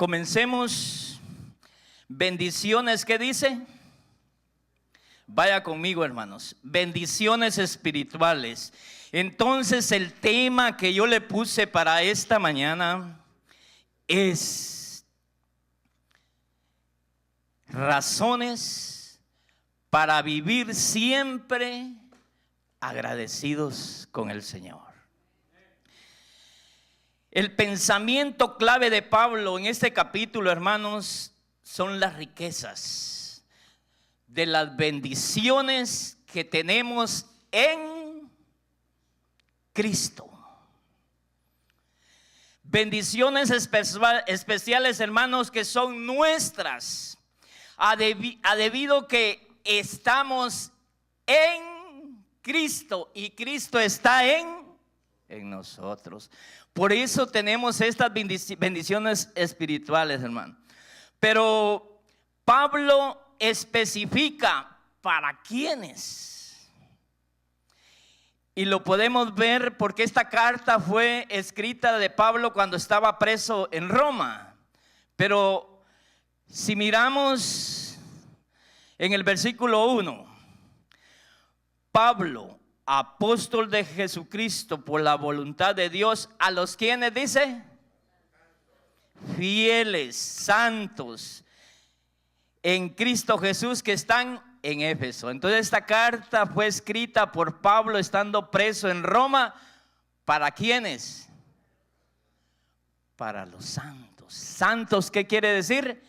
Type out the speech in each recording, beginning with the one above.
Comencemos. Bendiciones, ¿qué dice? Vaya conmigo, hermanos. Bendiciones espirituales. Entonces el tema que yo le puse para esta mañana es razones para vivir siempre agradecidos con el Señor. El pensamiento clave de Pablo en este capítulo, hermanos, son las riquezas de las bendiciones que tenemos en Cristo. Bendiciones especiales, hermanos, que son nuestras debido que estamos en Cristo y Cristo está en nosotros. Por eso tenemos estas bendiciones espirituales, hermano. Pero Pablo especifica para quiénes. Y lo podemos ver porque esta carta fue escrita de Pablo cuando estaba preso en Roma. Pero si miramos en el versículo 1, Pablo, apóstol de Jesucristo por la voluntad de Dios, a los quienes dice fieles, santos en Cristo Jesús que están en Éfeso. Entonces esta carta fue escrita por Pablo estando preso en Roma. ¿Para quiénes? Para los santos. ¿Santos qué quiere decir?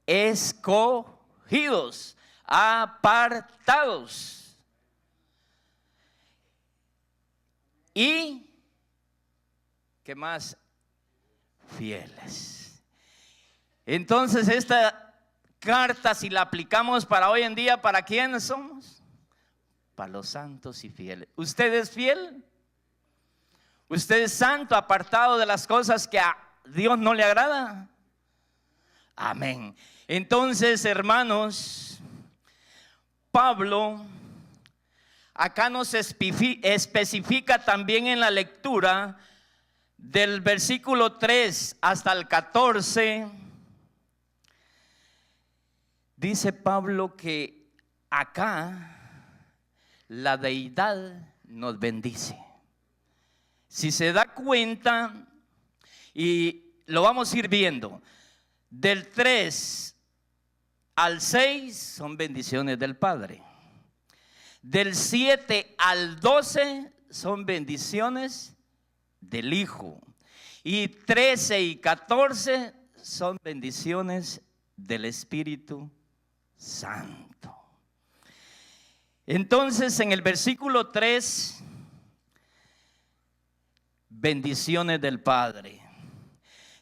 Escogidos, apartados. Y ¿qué más? Fieles. Entonces esta carta, si la aplicamos para hoy en día, ¿para quiénes somos? Para los santos y fieles. ¿Usted es fiel? ¿Usted es santo, apartado de las cosas que a Dios no le agrada? Amén. Entonces, hermanos, Pablo acá nos especifica también en la lectura del versículo 3 hasta el 14. Dice Pablo que acá la deidad nos bendice. Si se da cuenta, y lo vamos a ir viendo, del 3 al 6 son bendiciones del Padre. Del 7 al 12 son bendiciones del Hijo. Y 13 y 14 son bendiciones del Espíritu Santo. Entonces en el versículo 3, bendiciones del Padre.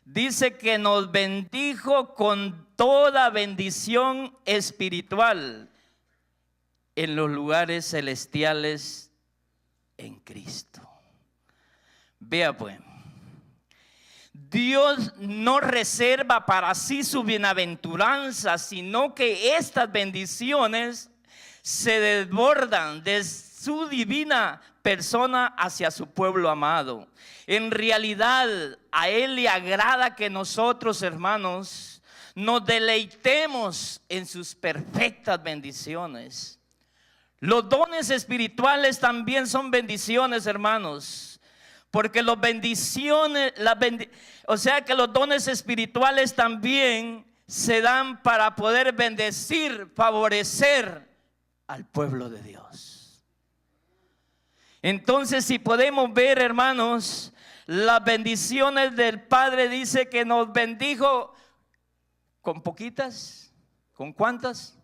Dice que nos bendijo con toda bendición espiritual en los lugares celestiales en Cristo. Vea pues, Dios no reserva para sí su bienaventuranza, sino que estas bendiciones se desbordan de su divina persona hacia su pueblo amado. En realidad, a Él le agrada que nosotros, hermanos, nos deleitemos en sus perfectas bendiciones. Los dones espirituales también son bendiciones, hermanos, porque los dones espirituales también se dan para poder bendecir, favorecer al pueblo de Dios. Entonces, si podemos ver, hermanos, las bendiciones del Padre, dice que nos bendijo con poquitas. ¿Con cuántas?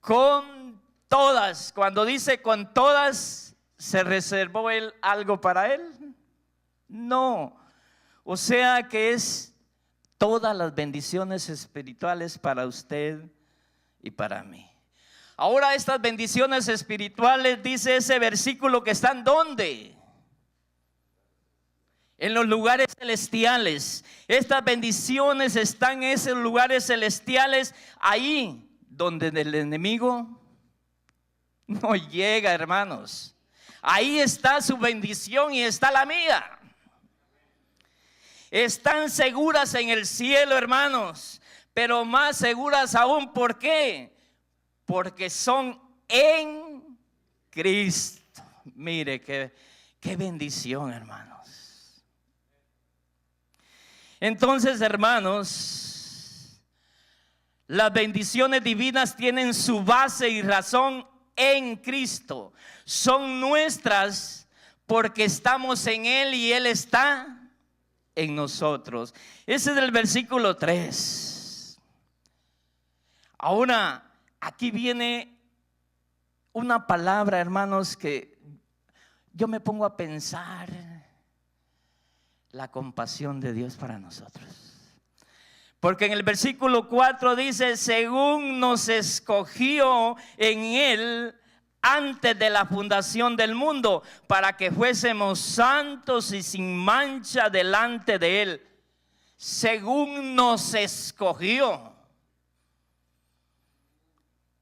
Con todas. Cuando dice con todas, ¿se reservó Él algo para Él? No. O sea que es todas las bendiciones espirituales para usted y para mí. Ahora estas bendiciones espirituales, dice ese versículo, que están ¿dónde? En los lugares celestiales. Estas bendiciones están en esos lugares celestiales, ahí donde el enemigo no llega, hermanos. Ahí está su bendición y está la mía. están seguras en el cielo, hermanos, pero más seguras aún, ¿por qué? Porque son en Cristo. Mire qué bendición, hermanos. Entonces, hermanos, las bendiciones divinas tienen su base y razón en Cristo. Son nuestras porque estamos en Él y Él está en nosotros. Ese es el versículo 3. Ahora, aquí viene una palabra, hermanos, que yo me pongo a pensar. La compasión de Dios para nosotros. Porque en el versículo 4 dice: según nos escogió en Él antes de la fundación del mundo, para que fuésemos santos y sin mancha delante de Él. Según nos escogió.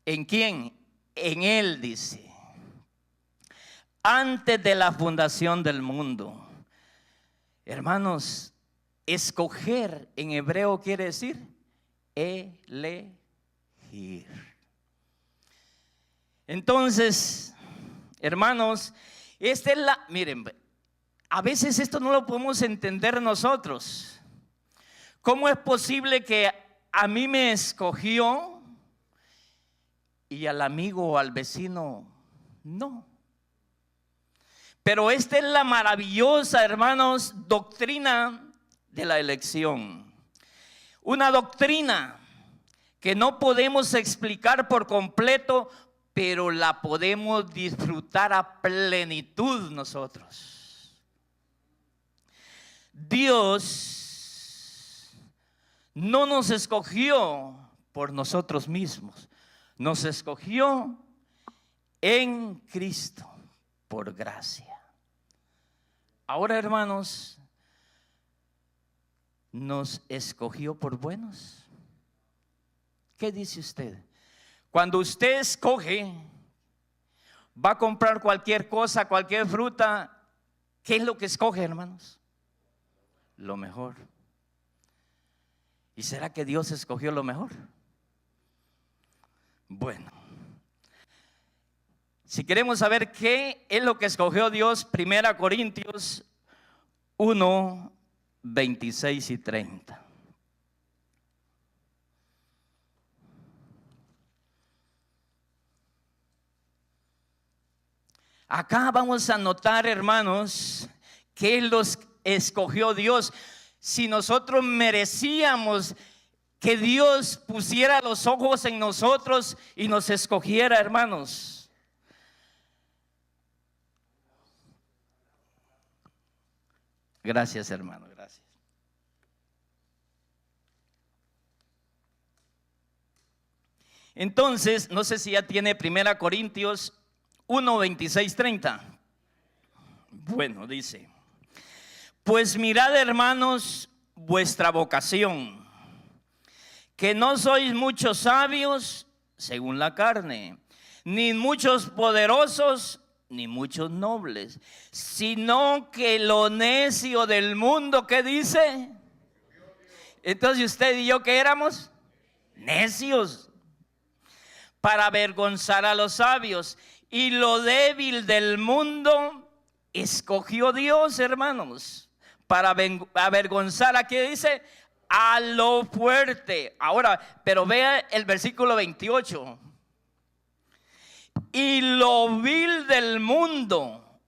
¿En quién? En Él, dice. Antes de la fundación del mundo. Hermanos, escoger en hebreo quiere decir elegir. Entonces, hermanos, esta es miren, a veces esto no lo podemos entender nosotros. ¿Cómo es posible que a mí me escogió y al amigo o al vecino no? Pero esta es la maravillosa, hermanos, doctrina de la elección. Una doctrina que no podemos explicar por completo, pero la podemos disfrutar a plenitud nosotros. Dios no nos escogió por nosotros mismos, nos escogió en Cristo por gracia. Ahora, hermanos, nos escogió por buenos. ¿Qué dice usted? Cuando usted escoge, va a comprar cualquier cosa, cualquier fruta, ¿qué es lo que escoge, hermanos? Lo mejor. ¿Y será que Dios escogió lo mejor? Bueno, si queremos saber qué es lo que escogió Dios, 1 Corintios 1, 26 y 30. Acá vamos a notar, hermanos, que los escogió Dios. Si nosotros merecíamos que Dios pusiera los ojos en nosotros y nos escogiera, hermanos. Gracias, hermano, gracias. Entonces, no sé si ya tiene 1 Corintios 1, 26, 30. Bueno, dice: pues mirad, hermanos, vuestra vocación, que no sois muchos sabios según la carne, ni muchos poderosos, ni muchos nobles, sino que lo necio del mundo, ¿qué dice? Entonces usted y yo, ¿qué éramos? Necios, para avergonzar a los sabios. Y lo débil del mundo escogió Dios, hermanos, para avergonzar, ¿a qué dice? A lo fuerte. Ahora, pero vea el versículo 28. Y lo vil del mundo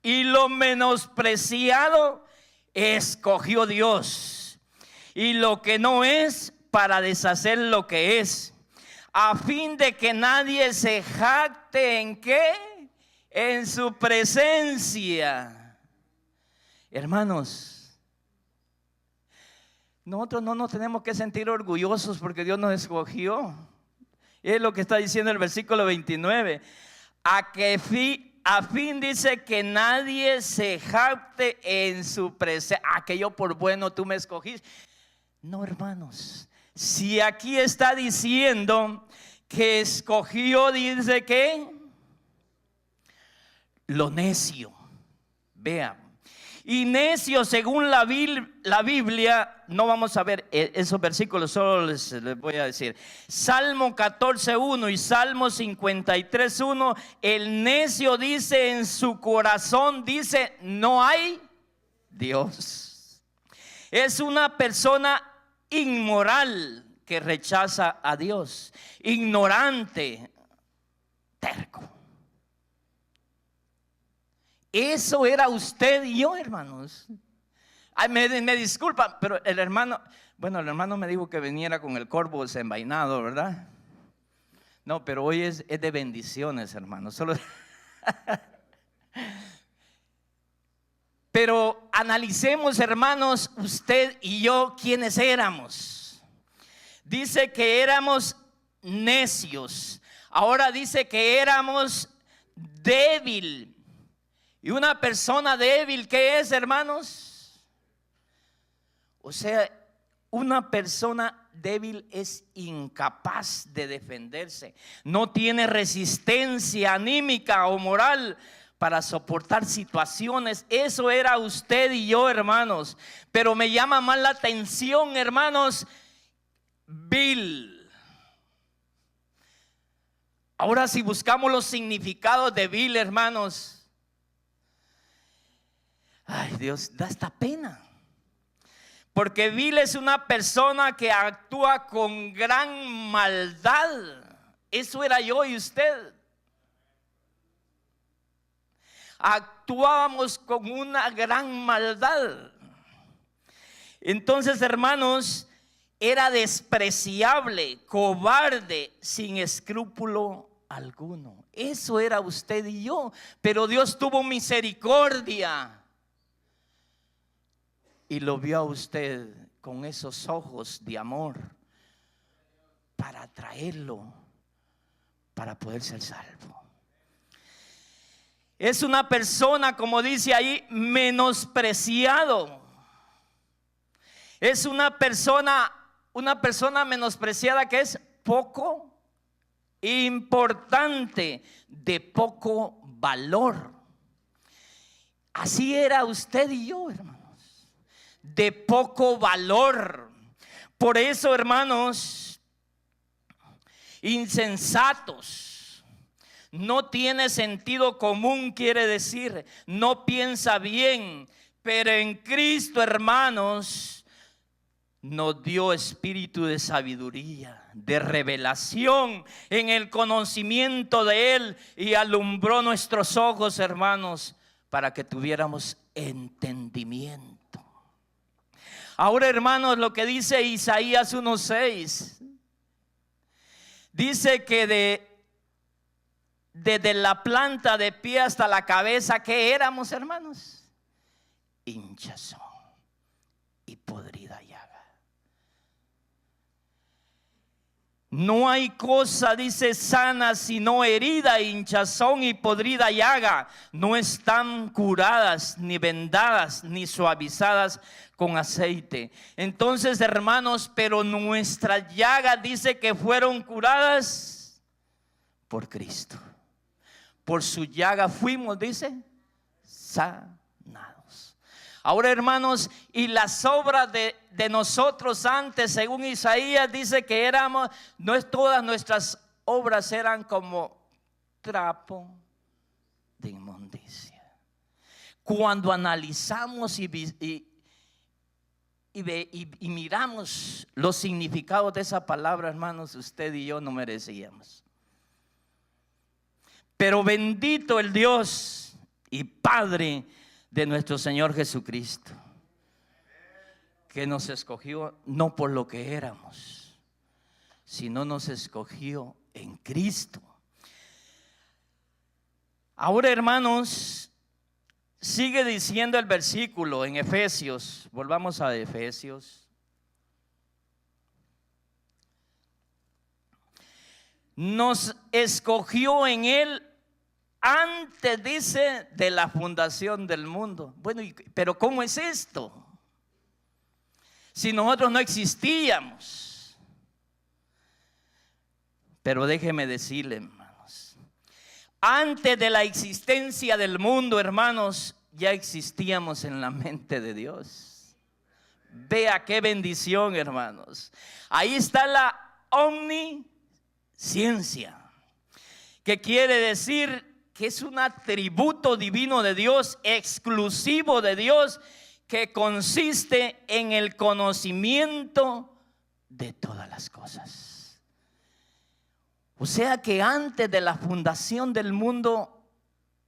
y lo menospreciado escogió Dios, y lo que no es, para deshacer lo que es, a fin de que nadie se jacte en ¿qué? En su presencia. Hermanos, nosotros no nos tenemos que sentir orgullosos porque Dios nos escogió. Es lo que está diciendo el versículo 29. A fin dice que nadie se jacte en su presencia. Que yo por bueno tú me escogiste. No, hermanos. Si aquí está diciendo que escogió, dice que lo necio. Vean. Y necio, según la Biblia, no vamos a ver esos versículos, solo les voy a decir. Salmo 14:1 y Salmo 53:1. El necio dice en su corazón, dice, no hay Dios. Es una persona inmoral que rechaza a Dios, ignorante, terco. Eso era usted y yo, hermanos. Ay, me disculpan, pero el hermano me dijo que viniera con el corvo desenvainado, ¿verdad? No, pero hoy es de bendiciones, hermanos. Solo pero analicemos, hermanos, usted y yo, ¿quiénes éramos? Dice que éramos necios. Ahora dice que éramos débil. Y una persona débil, ¿qué es, hermanos? O sea, una persona débil es incapaz de defenderse. No tiene resistencia anímica o moral para soportar situaciones. Eso era usted y yo, hermanos. Pero me llama más la atención, hermanos, vil. Ahora, si buscamos los significados de vil, hermanos, ay, Dios, da esta pena. Porque vil es una persona que actúa con gran maldad. Eso era yo y usted. Actuábamos con una gran maldad. Entonces, hermanos, era despreciable, cobarde, sin escrúpulo alguno. Eso era usted y yo. Pero Dios tuvo misericordia y lo vio a usted con esos ojos de amor para traerlo, para poder ser salvo. Es una persona, como dice ahí, menospreciado. Es una persona menospreciada que es poco importante, de poco valor. Así era usted y yo, hermanos. De poco valor. Por eso, hermanos, insensatos, no tiene sentido común, quiere decir, no piensa bien. Pero en Cristo, hermanos, nos dio espíritu de sabiduría, de revelación en el conocimiento de Él, y alumbró nuestros ojos, hermanos, para que tuviéramos entendimiento. Ahora, hermanos, lo que dice Isaías 1:6, dice que desde la planta de pie hasta la cabeza, ¿qué éramos, hermanos? Hinchazón y podrida llaga. No hay cosa, dice, sana, sino herida, hinchazón y podrida llaga. No están curadas, ni vendadas, ni suavizadas con aceite. Entonces, hermanos, pero nuestras llagas, dice que fueron curadas por Cristo. Por su llaga fuimos, dice, sanados. Ahora, hermanos, y las obras de nosotros antes, según Isaías, dice que éramos, no es todas nuestras obras eran como trapo de inmundicia. Cuando analizamos y miramos los significados de esa palabra, hermanos, usted y yo no merecíamos. Pero bendito el Dios y Padre de nuestro Señor Jesucristo, que nos escogió no por lo que éramos, sino nos escogió en Cristo. Ahora, hermanos, sigue diciendo el versículo en Efesios. Volvamos a Efesios. Nos escogió en Él antes, dice, de la fundación del mundo. Bueno, pero ¿cómo es esto? Si nosotros no existíamos. Pero déjeme decirle, hermanos, antes de la existencia del mundo, hermanos, ya existíamos en la mente de Dios. Vea qué bendición, hermanos. Ahí está la omnisciencia, que quiere decir que es un atributo divino de Dios, exclusivo de Dios, que consiste en el conocimiento de todas las cosas. O sea que antes de la fundación del mundo,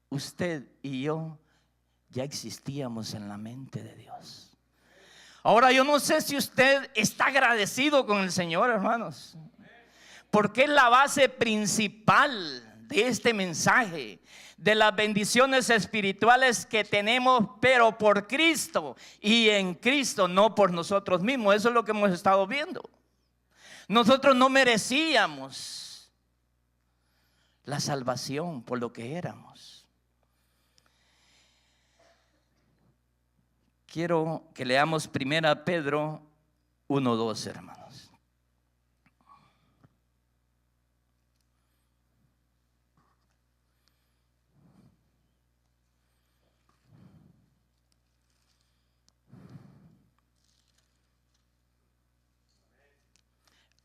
usted y yo ya existíamos en la mente de Dios. Ahora yo no sé si usted está agradecido con el Señor, hermanos, porque es la base principal de este mensaje, de las bendiciones espirituales que tenemos, pero por Cristo y en Cristo, no por nosotros mismos. Eso es lo que hemos estado viendo. Nosotros no merecíamos la salvación por lo que éramos. Quiero que leamos 1 Pedro 1:2, hermanos.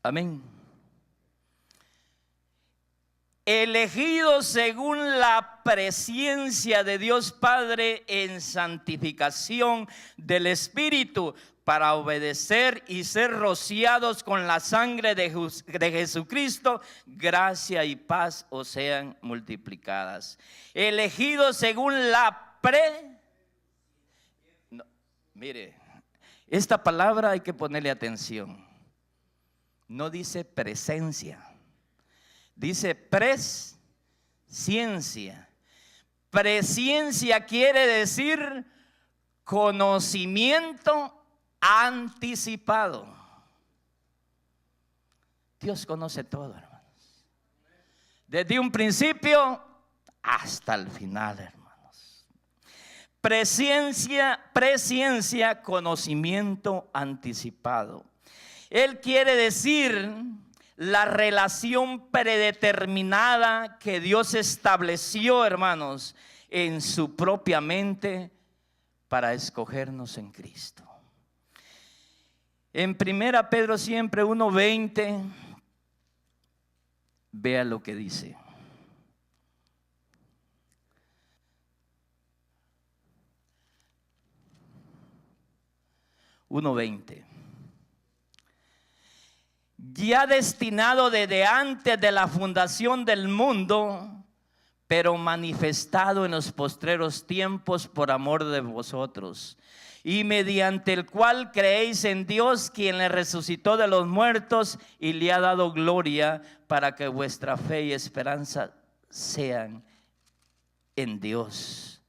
Amén. Elegidos según la presencia de Dios Padre en santificación del Espíritu, para obedecer y ser rociados con la sangre de Jesucristo, gracia y paz os sean multiplicadas. Elegidos según la mire, esta palabra hay que ponerle atención. No dice presencia, dice presciencia. Presciencia quiere decir conocimiento anticipado. Dios conoce todo, hermanos, desde un principio hasta el final, hermanos. Presciencia, conocimiento anticipado. Él quiere decir la relación predeterminada que Dios estableció, hermanos, en su propia mente para escogernos en Cristo. En 1 Pedro siempre 1:20, vea lo que dice. (1:20) Ya destinado desde antes de la fundación del mundo, pero manifestado en los postreros tiempos por amor de vosotros, y mediante el cual creéis en Dios, quien le resucitó de los muertos y le ha dado gloria, para que vuestra fe y esperanza sean en Dios.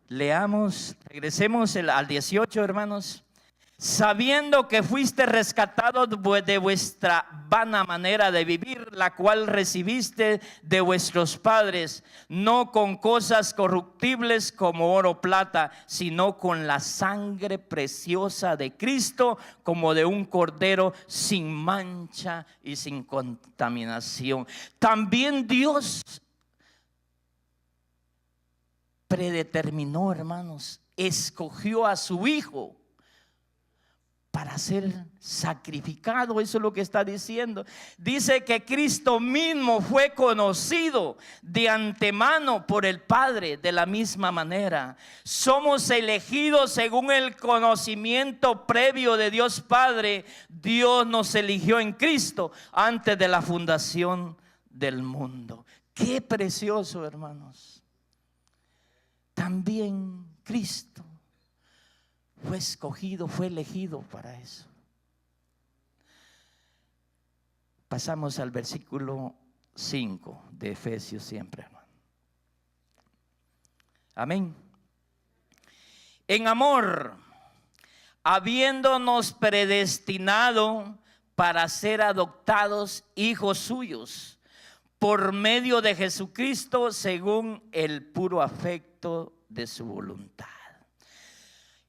Leamos, regresemos al 18, hermanos. Sabiendo que fuiste rescatados de vuestra vana manera de vivir, la cual recibiste de vuestros padres, no con cosas corruptibles como oro o plata, sino con la sangre preciosa de Cristo, como de un cordero sin mancha y sin contaminación. También Dios predeterminó, hermanos, escogió a su Hijo para ser sacrificado. Eso es lo que está diciendo. Dice que Cristo mismo fue conocido de antemano por el Padre. De la misma manera, somos elegidos según el conocimiento previo de Dios Padre. Dios nos eligió en Cristo antes de la fundación del mundo. Qué precioso, hermanos. También Cristo fue escogido, fue elegido para eso. Pasamos al versículo 5 de Efesios siempre, hermano. Amén. En amor, habiéndonos predestinado para ser adoptados hijos suyos por medio de Jesucristo, según el puro afecto de su voluntad.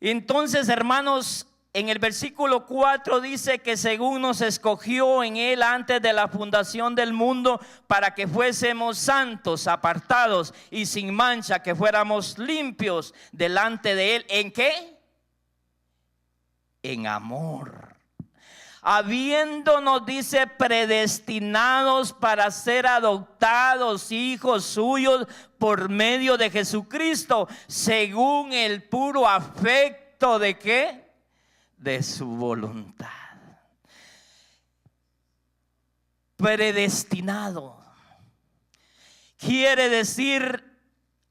Entonces, hermanos, En el versículo 4 dice que según nos escogió en Él antes de la fundación del mundo para que fuésemos santos, apartados y sin mancha, que fuéramos limpios delante de Él. ¿En qué? En amor. Habiéndonos, dice, predestinados para ser adoptados hijos suyos por medio de Jesucristo, según el puro afecto de ¿qué? De su voluntad. Predestinado quiere decir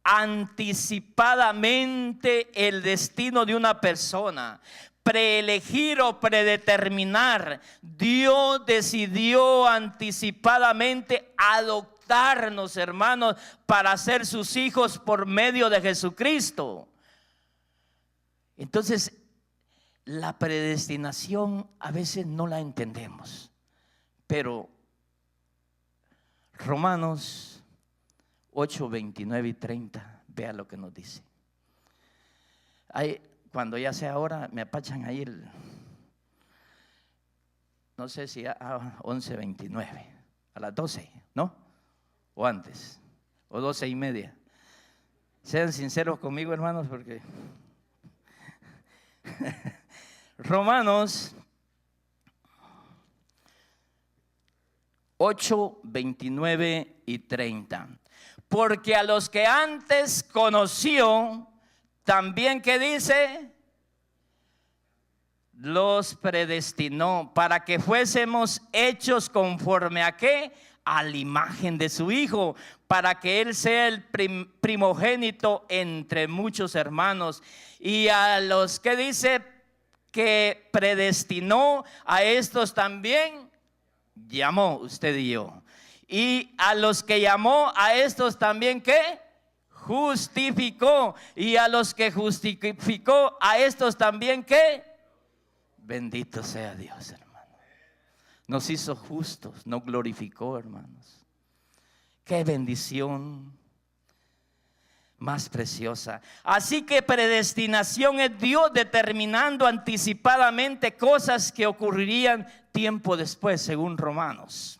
anticipadamente el destino de una persona. Preelegir o predeterminar. Dios decidió anticipadamente adoptarnos, hermanos, para ser sus hijos por medio de Jesucristo. Entonces, la predestinación a veces no la entendemos, pero Romanos 8, 29 y 30, vea lo que nos dice. Cuando ya sea ahora, me apachan ahí no sé si a 11:29, a las 12, ¿no? O antes, o 12:30. Sean sinceros conmigo, hermanos, porque Romanos 8, 29 y 30. Porque a los que antes conoció, también, ¿qué dice? Los predestinó para que fuésemos hechos conforme a ¿qué? A la imagen de su Hijo, para que Él sea el primogénito entre muchos hermanos. Y a los que dice que predestinó, a estos también llamó, usted y yo. Y a los que llamó, a estos también ¿qué? Justificó. Y a los que justificó, a estos también ¿qué? Bendito sea Dios, hermano. Nos hizo justos, nos glorificó, hermanos. Qué bendición más preciosa. Así que predestinación es Dios determinando anticipadamente cosas que ocurrirían tiempo después, según Romanos.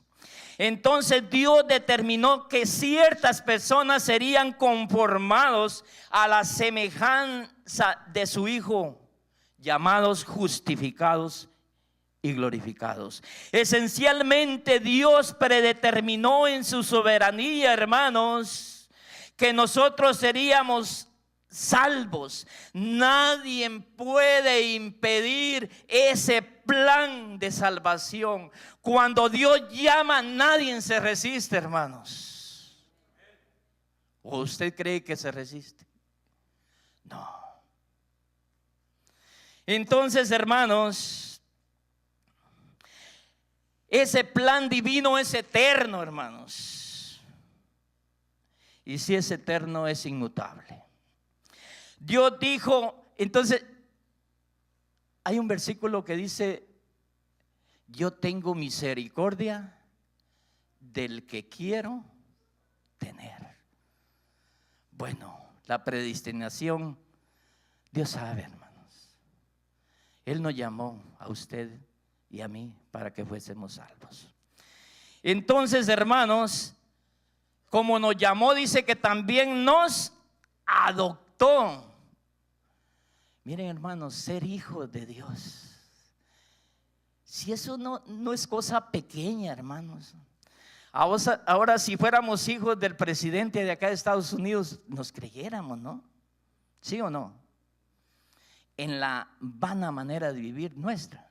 Entonces Dios determinó que ciertas personas serían conformados a la semejanza de su Hijo, llamados justificados y glorificados. Esencialmente Dios predeterminó en su soberanía, hermanos, que nosotros seríamos salvos. Nadie puede impedir ese plan de salvación. Cuando Dios llama, nadie se resiste, hermanos. ¿O usted cree que se resiste? No. Entonces, hermanos, ese plan divino es eterno, hermanos. Y si es eterno, es inmutable. Dios dijo, entonces, hay un versículo que dice: yo tengo misericordia del que quiero tener. Bueno, la predestinación, Dios sabe, hermanos. Él nos llamó a usted y a mí para que fuésemos salvos. Entonces, hermanos, como nos llamó, dice que también nos adoptó. Miren, hermanos, ser hijos de Dios, si eso no es cosa pequeña, hermanos. Ahora si fuéramos hijos del presidente de acá de Estados Unidos, nos creyéramos, ¿no? ¿Sí o no? En la vana manera de vivir nuestra.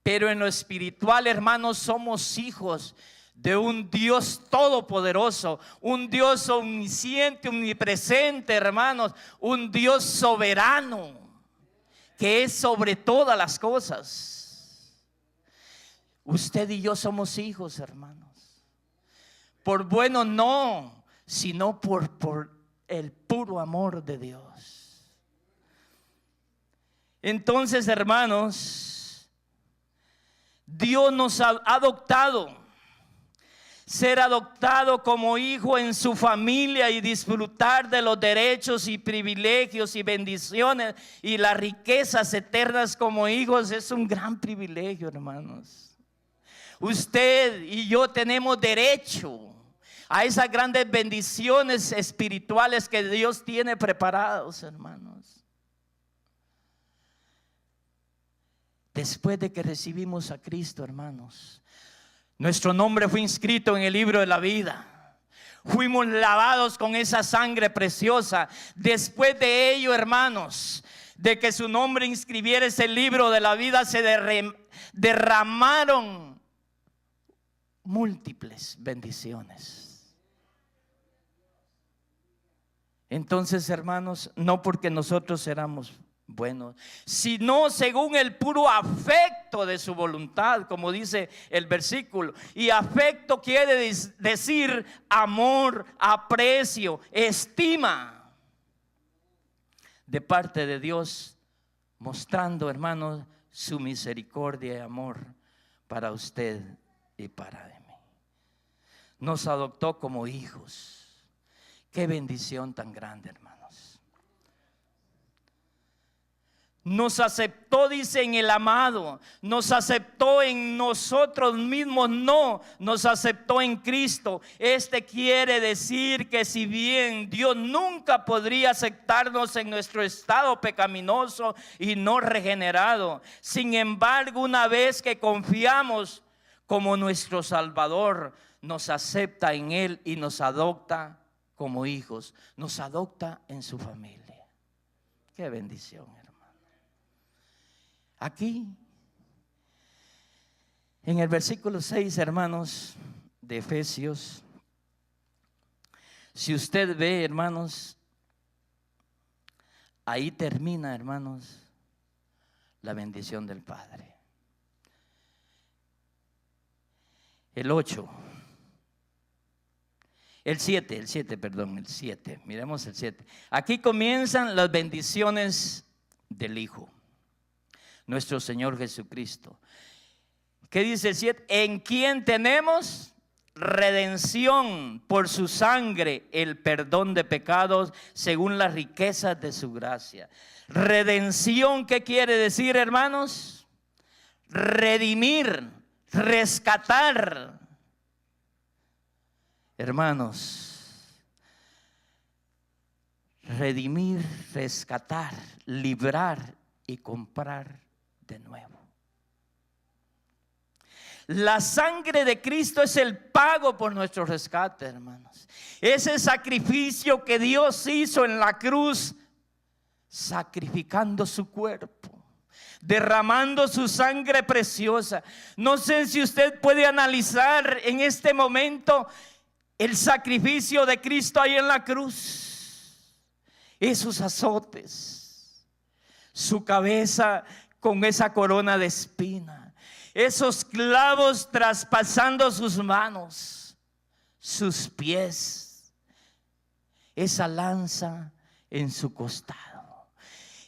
Pero en lo espiritual, hermanos, somos hijos de un Dios todopoderoso, un Dios omnisciente, omnipresente, hermanos, un Dios soberano que es sobre todas las cosas. Usted y yo somos hijos, hermanos, por bueno no, sino por el puro amor de Dios. Entonces, hermanos, Dios nos ha adoptado. ser adoptado como hijo en su familia y disfrutar de los derechos y privilegios y bendiciones y las riquezas eternas como hijos es un gran privilegio, hermanos. Usted y yo tenemos derecho a esas grandes bendiciones espirituales que Dios tiene preparados, hermanos. Después de que recibimos a Cristo, hermanos, nuestro nombre fue inscrito en el libro de la vida. Fuimos lavados con esa sangre preciosa. Después de ello, hermanos, de que su nombre inscribiera ese libro de la vida, se derramaron múltiples bendiciones. Entonces, hermanos, no porque nosotros éramos buenos, sino según el puro afecto de su voluntad, como dice el versículo. Y afecto quiere decir amor, aprecio, estima de parte de Dios, mostrando, hermanos, su misericordia y amor para usted y para mí. Nos adoptó como hijos. Qué bendición tan grande, hermanos. Nos aceptó, dice, en el amado. Nos aceptó en nosotros mismos, no. Nos aceptó en Cristo. Quiere decir que si bien Dios nunca podría aceptarnos en nuestro estado pecaminoso y no regenerado, sin embargo, una vez que confiamos como nuestro Salvador, nos acepta en Él y nos adopta como hijos. Nos adopta en su familia. Qué bendición, hermano. Aquí, en el versículo 6, hermanos, de Efesios, si usted ve, hermanos, ahí termina, hermanos, la bendición del Padre. El 8. El 7, miremos el 7. Aquí comienzan las bendiciones del Hijo, nuestro Señor Jesucristo. ¿Qué dice el 7? En quien tenemos redención por su sangre, el perdón de pecados según las riquezas de su gracia. Redención, ¿qué quiere decir, hermanos? Redimir, rescatar. Hermanos, redimir, rescatar, librar y comprar de nuevo. La sangre de Cristo es el pago por nuestro rescate, hermanos. Ese sacrificio que Dios hizo en la cruz, sacrificando su cuerpo, derramando su sangre preciosa. No sé si usted puede analizar en este momento el sacrificio de Cristo ahí en la cruz. Esos azotes, su cabeza con esa corona de espina, esos clavos traspasando sus manos, sus pies, esa lanza en su costado,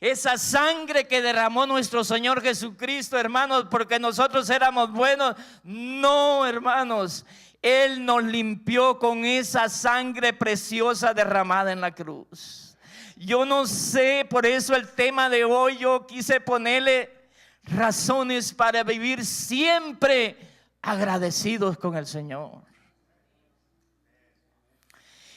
esa sangre que derramó nuestro Señor Jesucristo, hermanos, porque nosotros éramos buenos. No, hermanos, Él nos limpió con esa sangre preciosa derramada en la cruz. Yo no sé, por eso el tema de hoy yo quise ponerle razones para vivir siempre agradecidos con el Señor.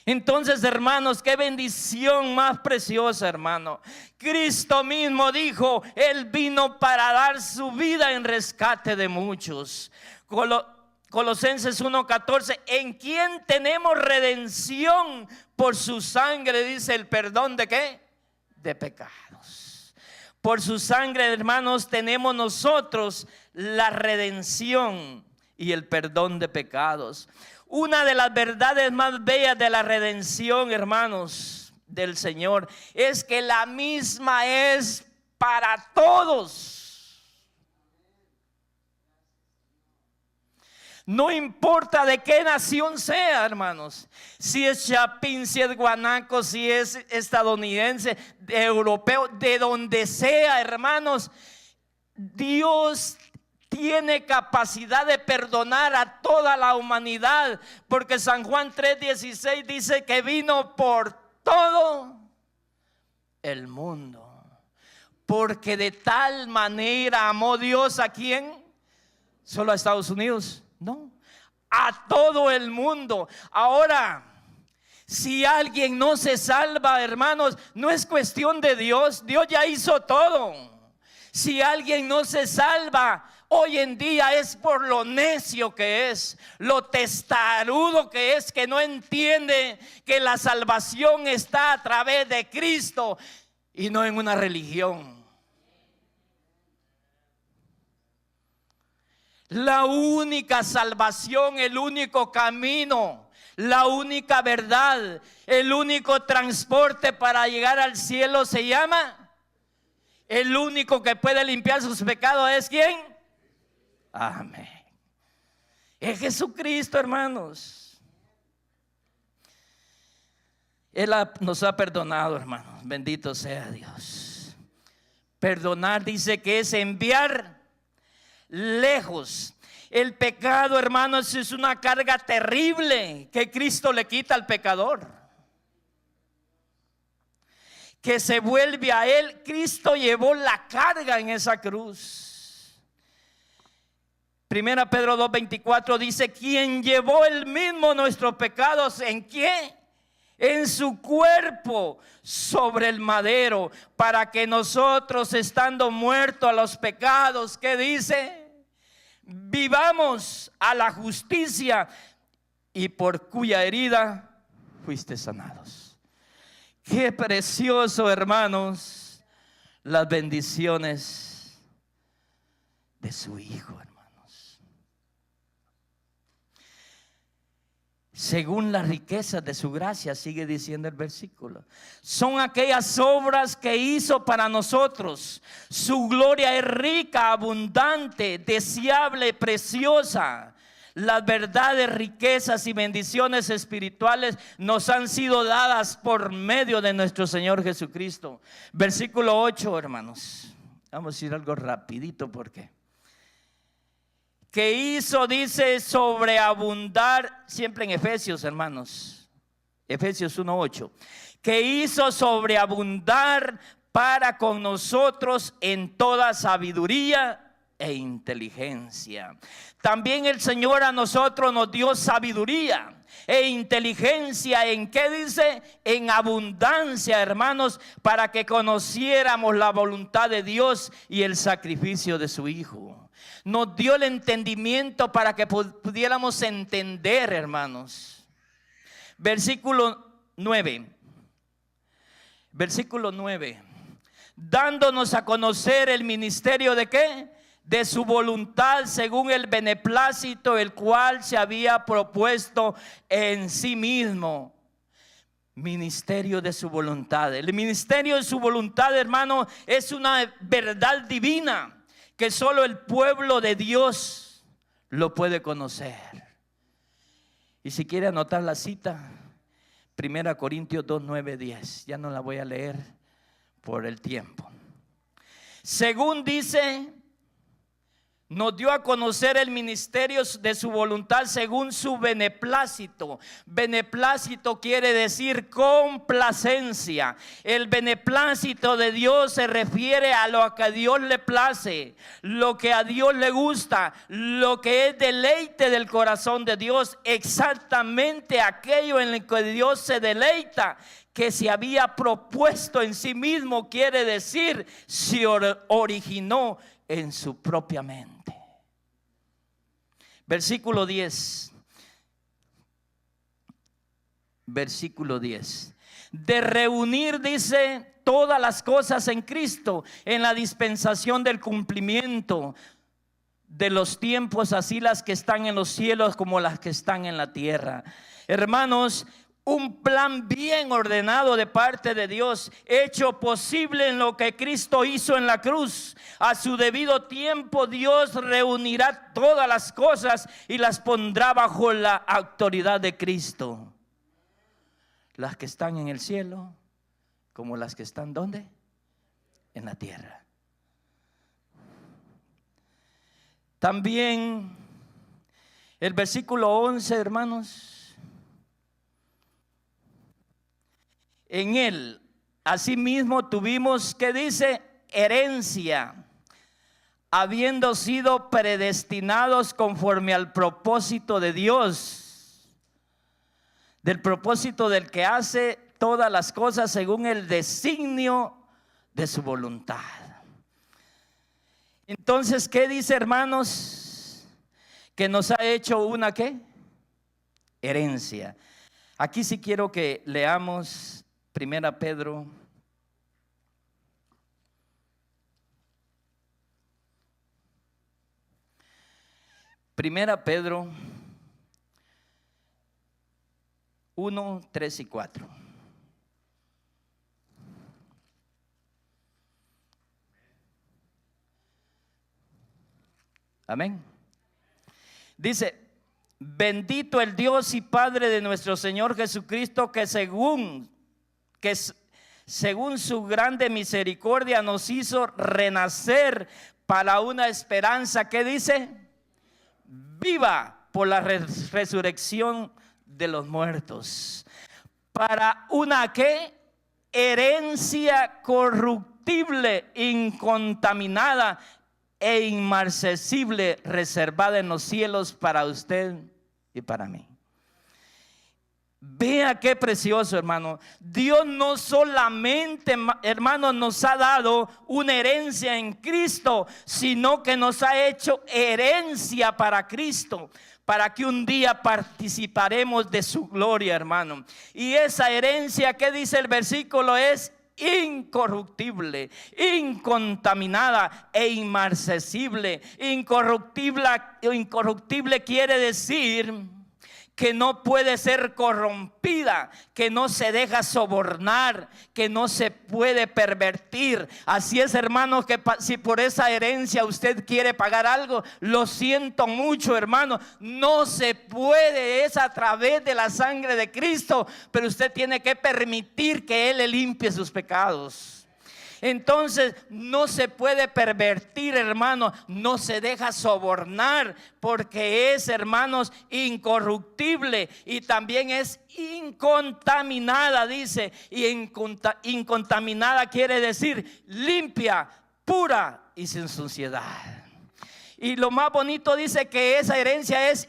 Entonces, hermanos, qué bendición más preciosa, hermano. Cristo mismo dijo, Él vino para dar su vida en rescate de muchos. Colosenses 1:14, en quien tenemos redención por su sangre, dice, el perdón de ¿qué? De pecados. Por su sangre, hermanos, tenemos nosotros la redención y el perdón de pecados. Una de las verdades más bellas de la redención, hermanos, del Señor, es que la misma es para todos. No importa de qué nación sea, hermanos. Si es chapín, si es guanaco, si es estadounidense, europeo, de donde sea, hermanos. Dios tiene capacidad de perdonar a toda la humanidad, porque San Juan 3:16 dice que vino por todo el mundo. Porque de tal manera amó Dios ¿a quién? ¿Solo a Estados Unidos? No, a todo el mundo. Ahora, si alguien no se salva, hermanos, no es cuestión de Dios. Dios ya hizo todo. Si alguien no se salva hoy en día es por lo necio que es, lo testarudo que es, que no entiende que la salvación está a través de Cristo y no en una religión. La única salvación, el único camino, la única verdad, el único transporte para llegar al cielo se llama, el único que puede limpiar sus pecados es ¿quién? Amén. Es Jesucristo, hermanos. Él nos ha perdonado, hermanos. Bendito sea Dios. Perdonar dice que es enviar lejos. El pecado, hermanos, es una carga terrible que Cristo le quita al pecador, que se vuelve a él. Cristo llevó la carga en esa cruz. Primera Pedro 2:24 dice: quien llevó él mismo nuestros pecados, ¿en qué? En su cuerpo sobre el madero, para que nosotros, estando muertos a los pecados, ¿qué dice? Vivamos a la justicia, y por cuya herida fuiste sanados. Qué precioso, hermanos, las bendiciones de su Hijo, hermanos. Según las riquezas de su gracia, sigue diciendo el versículo, son aquellas obras que hizo para nosotros. Su gloria es rica, abundante, deseable, preciosa. Las verdades, riquezas y bendiciones espirituales nos han sido dadas por medio de nuestro Señor Jesucristo. Versículo 8, hermanos. Vamos a decir algo rapidito porque que hizo, dice, sobreabundar, siempre en Efesios, hermanos, Efesios 1:8, que hizo sobreabundar para con nosotros en toda sabiduría e inteligencia. También el Señor a nosotros nos dio sabiduría e inteligencia. ¿En qué dice? En abundancia, hermanos, para que conociéramos la voluntad de Dios y el sacrificio de su Hijo. Nos dio el entendimiento para que pudiéramos entender, hermanos. Versículo 9. Versículo 9. Dándonos a conocer el ministerio de ¿qué? De su voluntad, según el beneplácito, el cual se había propuesto en sí mismo. Ministerio de su voluntad. El ministerio de su voluntad, hermano, es una verdad divina que solo el pueblo de Dios lo puede conocer. Y si quiere anotar la cita, 1 Corintios 2, 9, 10. Ya no la voy a leer por el tiempo. Según dice, nos dio a conocer el ministerio de su voluntad según su beneplácito. Beneplácito quiere decir complacencia. El beneplácito de Dios se refiere a lo que a Dios le place, lo que a Dios le gusta, lo que es deleite del corazón de Dios, exactamente aquello en lo que Dios se deleita, que se había propuesto en sí mismo, quiere decir, se originó en su propia mente. Versículo 10. Versículo 10. De reunir, dice, todas las cosas en Cristo, en la dispensación del cumplimiento de los tiempos, así las que están en los cielos como las que están en la tierra. Hermanos, un plan bien ordenado de parte de Dios, hecho posible en lo que Cristo hizo en la cruz. A su debido tiempo Dios reunirá todas las cosas y las pondrá bajo la autoridad de Cristo. Las que están en el cielo como las que están ¿dónde? En la tierra. También el versículo 11, hermanos. En él, asimismo, tuvimos, ¿qué dice? Herencia, habiendo sido predestinados conforme al propósito de Dios, del propósito del que hace todas las cosas según el designio de su voluntad. Entonces, ¿qué dice, hermanos? Que nos ha hecho una ¿qué? Herencia. Aquí sí quiero que leamos 1 Pedro. Primera Pedro 1, 3 y 4. Amén. Dice: bendito el Dios y Padre de nuestro Señor Jesucristo, que según su grande misericordia nos hizo renacer para una esperanza, ¿qué dice? Viva, por la resurrección de los muertos, para una ¿qué? Herencia corruptible, incontaminada e inmarcesible, reservada en los cielos para usted y para mí. Vea qué precioso, hermano. Dios no solamente, hermano, nos ha dado una herencia en Cristo, sino que nos ha hecho herencia para Cristo, para que un día participaremos de su gloria, hermano. Y esa herencia, ¿qué dice el versículo? Es incorruptible, incontaminada e inmarcesible. Incorruptible quiere decir que no puede ser corrompida, que no se deja sobornar, que no se puede pervertir. Así es, hermanos, que si por esa herencia usted quiere pagar algo, lo siento mucho, hermano, no se puede. Es a través de la sangre de Cristo, pero usted tiene que permitir que Él le limpie sus pecados. Entonces no se puede pervertir, hermano, no se deja sobornar, porque es, hermanos, incorruptible y también es incontaminada, dice. Y incontaminada quiere decir limpia, pura y sin suciedad. Y lo más bonito dice que esa herencia es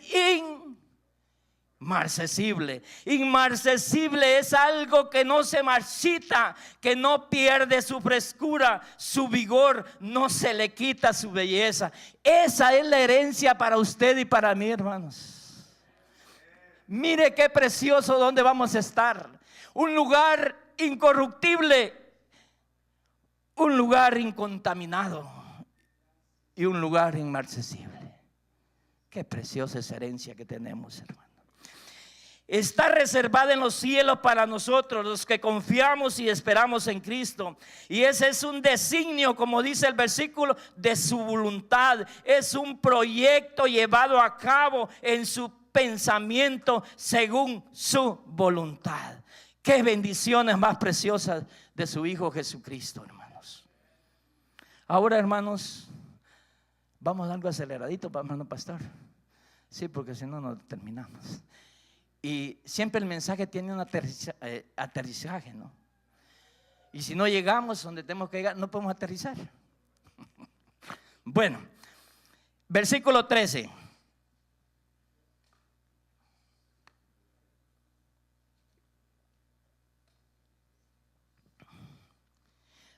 inmarcesible. Inmarcesible es algo que no se marchita, que no pierde su frescura, su vigor, no se le quita su belleza. Esa es la herencia para usted y para mí, hermanos. Mire qué precioso donde vamos a estar. Un lugar incorruptible, un lugar incontaminado y un lugar inmarcesible. Qué preciosa esa herencia que tenemos, hermano. Está reservada en los cielos para nosotros, los que confiamos y esperamos en Cristo. Y ese es un designio, como dice el versículo, de su voluntad. Es un proyecto llevado a cabo en su pensamiento según su voluntad. Qué bendiciones más preciosas de su Hijo Jesucristo, hermanos. Ahora, hermanos, vamos algo aceleradito, hermano pastor. Sí, porque si no, no terminamos. Y siempre el mensaje tiene un aterrizaje, ¿no? Y si no llegamos donde tenemos que llegar, no podemos aterrizar. Bueno, versículo 13.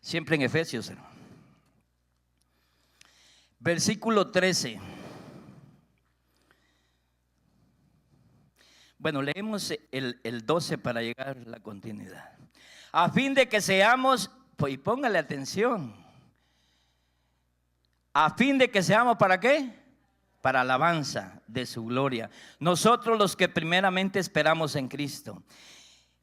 Siempre en Efesios, hermano. Versículo 13. Bueno, leemos el 12 para llegar a la continuidad. A fin de que seamos, pues póngale atención. A fin de que seamos, ¿para qué? Para alabanza de su gloria. Nosotros los que primeramente esperamos en Cristo.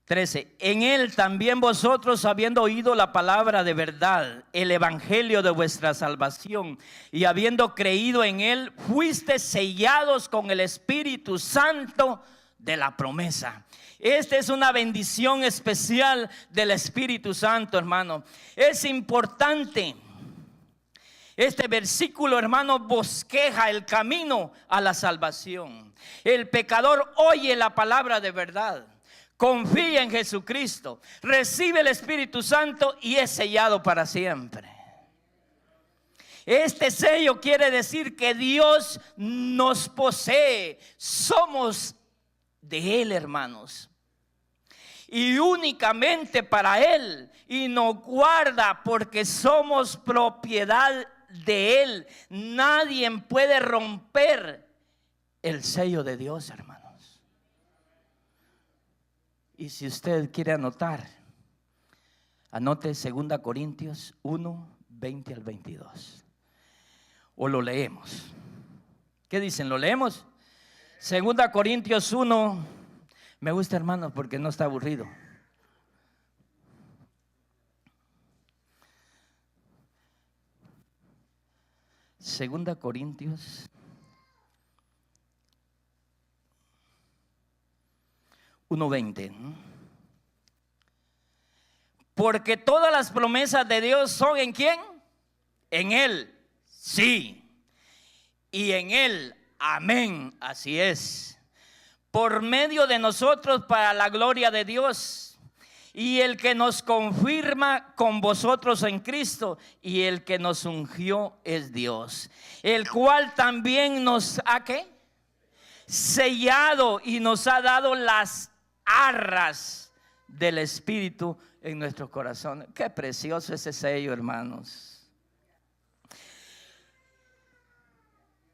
13. En Él también vosotros, habiendo oído la palabra de verdad, el evangelio de vuestra salvación, y habiendo creído en Él, fuisteis sellados con el Espíritu Santo de la promesa. Esta es una bendición especial del Espíritu Santo, hermano. Es importante Este versículo, hermano, bosqueja el camino a la salvación. El pecador oye la palabra de verdad, confía en Jesucristo, recibe el Espíritu Santo y es sellado para siempre. Este sello quiere decir que Dios nos posee, somos de Él, hermanos, y únicamente para Él, y nos guarda porque somos propiedad de Él. Nadie puede romper el sello de Dios, hermanos. Y si usted quiere anotar, anote 2 Corintios 1, 20 al 22. O lo leemos. ¿Qué dicen? ¿Lo leemos? 2 Corintios 1. Me gusta, hermanos, porque no está aburrido. Segunda Corintios 1:20. Porque todas las promesas de Dios son ¿en quién? En Él, sí. Y en Él, amén, así es. Por medio de nosotros para la gloria de Dios. Y el que nos confirma con vosotros en Cristo, y el que nos ungió es Dios, el cual también nos ha ¿qué? Sellado y nos ha dado las arras del Espíritu en nuestros corazones. Qué precioso ese sello, hermanos.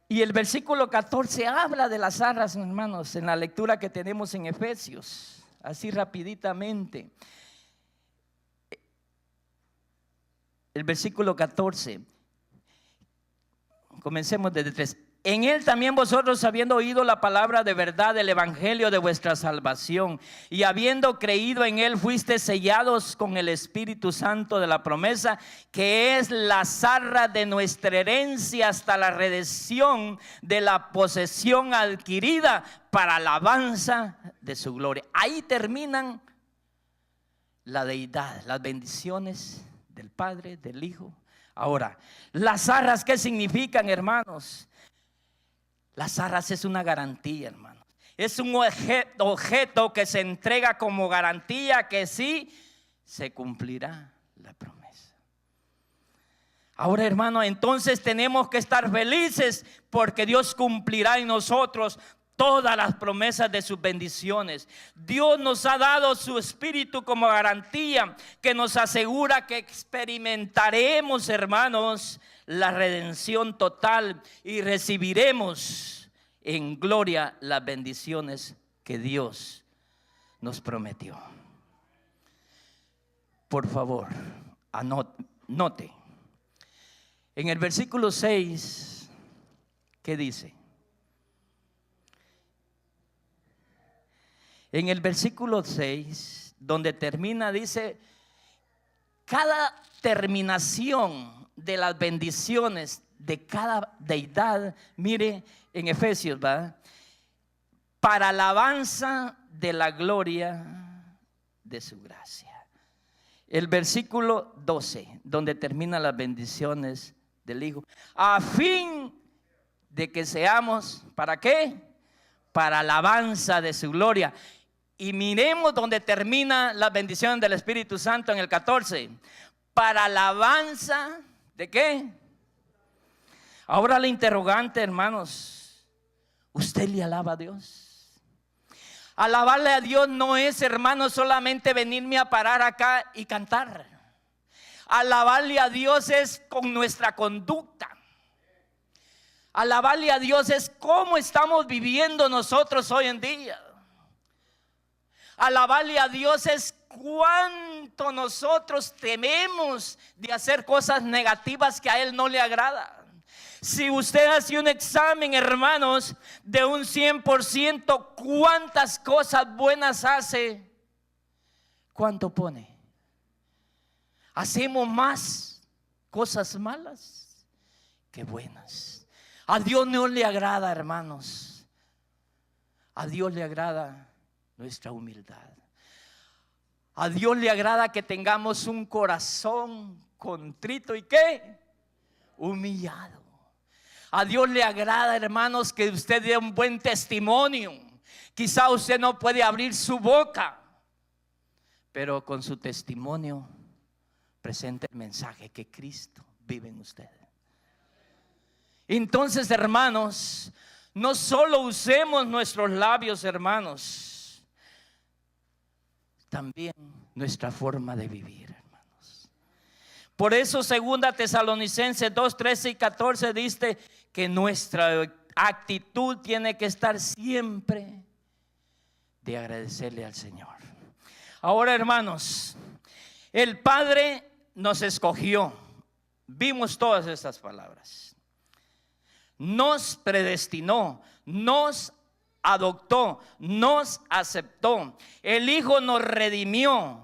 Y el versículo 14 habla de las arras, hermanos, en la lectura que tenemos en Efesios. Así rapiditamente. El versículo 14. Comencemos desde 3. En Él también vosotros, habiendo oído la palabra de verdad del evangelio de vuestra salvación, y habiendo creído en Él, fuiste sellados con el Espíritu Santo de la promesa, que es la arras de nuestra herencia hasta la redención de la posesión adquirida para alabanza de su gloria. Ahí terminan la deidad, las bendiciones del Padre, del Hijo. Ahora, las arras, ¿qué significan, hermanos? Las arras es una garantía, hermanos. Es un objeto que se entrega como garantía que sí se cumplirá la promesa. Ahora, hermano, entonces tenemos que estar felices porque Dios cumplirá en nosotros todas las promesas de sus bendiciones. Dios nos ha dado su Espíritu como garantía que nos asegura que experimentaremos, hermanos, la redención total y recibiremos en gloria las bendiciones que Dios nos prometió. Por favor, note. En el versículo 6, ¿qué dice? En el versículo 6, donde termina, dice: cada terminación de las bendiciones de cada deidad, mire en Efesios, ¿va? Para alabanza de la gloria de su gracia. El versículo 12, donde terminan las bendiciones del Hijo, a fin de que seamos, ¿para qué? Para alabanza de su gloria. Y miremos donde termina la bendición del Espíritu Santo en el 14. Para alabanza ¿de qué? Ahora la interrogante, hermanos, ¿usted le alaba a Dios? Alabarle a Dios no es, hermanos, solamente venirme a parar acá y cantar. Alabarle a Dios es con nuestra conducta. Alabarle a Dios es cómo estamos viviendo nosotros hoy en día. Alabarle a Dios es cuánto nosotros tememos de hacer cosas negativas que a Él no le agrada. Si usted hace un examen, hermanos, de un 100%, ¿cuántas cosas buenas hace? ¿Cuánto pone? Hacemos más cosas malas que buenas. A Dios no le agrada, hermanos. A Dios le agrada nuestra humildad. A Dios le agrada que tengamos un corazón contrito y ¿qué? humillado. A Dios le agrada, hermanos, que usted dé un buen testimonio. Quizá usted no puede abrir su boca, pero con su testimonio presenta el mensaje que Cristo vive en usted. Entonces, hermanos, no solo usemos nuestros labios, hermanos, también nuestra forma de vivir, hermanos. Por eso 2 Tesalonicenses 2, 13 y 14 dice que nuestra actitud tiene que estar siempre de agradecerle al Señor. Ahora, hermanos, el Padre nos escogió. Vimos todas estas palabras. Nos predestinó, nos adoptó, nos aceptó. El Hijo nos redimió,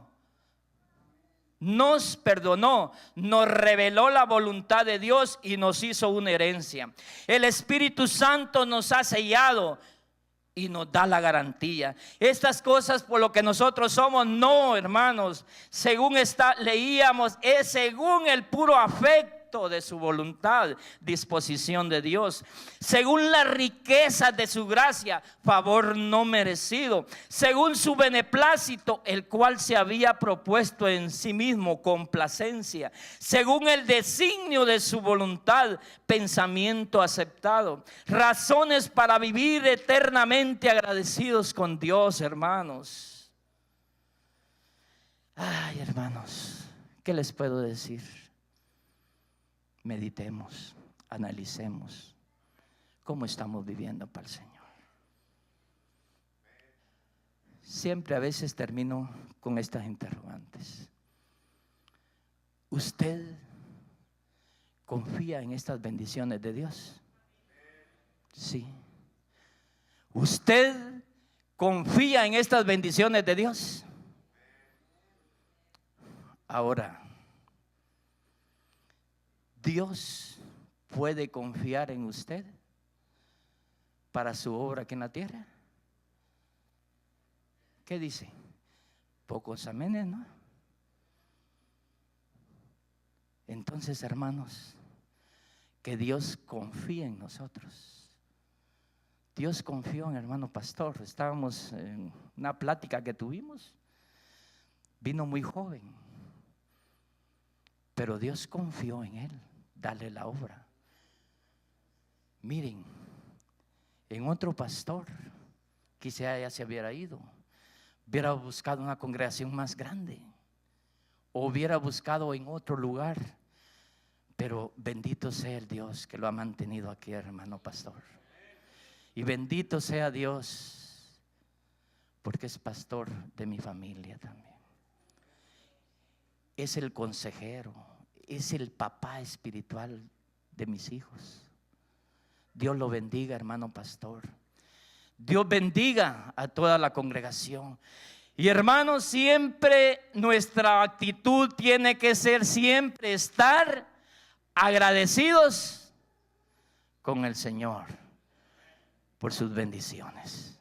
nos perdonó, nos reveló la voluntad de Dios y nos hizo una herencia. El Espíritu Santo nos ha sellado y nos da la garantía. Estas cosas por lo que nosotros somos, no, hermanos, según leíamos, es según el puro afecto de su voluntad, disposición de Dios, según la riqueza de su gracia, favor no merecido, según su beneplácito, el cual se había propuesto en sí mismo, complacencia, según el designio de su voluntad, pensamiento aceptado, razones para vivir eternamente agradecidos con Dios, hermanos. Ay, hermanos, ¿qué les puedo decir? Meditemos, analicemos cómo estamos viviendo para el Señor. Siempre a veces termino con estas interrogantes. ¿Usted confía en estas bendiciones de Dios? Sí. ¿Usted confía en estas bendiciones de Dios? Ahora, ¿Dios puede confiar en usted para su obra aquí en la tierra? ¿Qué dice? Pocos amenes, ¿no? Entonces, hermanos, que Dios confíe en nosotros. Dios confió en el hermano pastor. Estábamos en una plática que tuvimos. Vino muy joven, pero Dios confió en él, darle la obra. Miren, en otro pastor quizá ya se hubiera ido, hubiera buscado una congregación más grande, o hubiera buscado en otro lugar. Pero bendito sea el Dios que lo ha mantenido aquí, hermano pastor. Y bendito sea Dios porque es pastor de mi familia también. Es el consejero, es el papá espiritual de mis hijos. Dios lo bendiga, hermano pastor. Dios bendiga a toda la congregación. Y hermanos, siempre nuestra actitud tiene que ser siempre estar agradecidos con el Señor por sus bendiciones.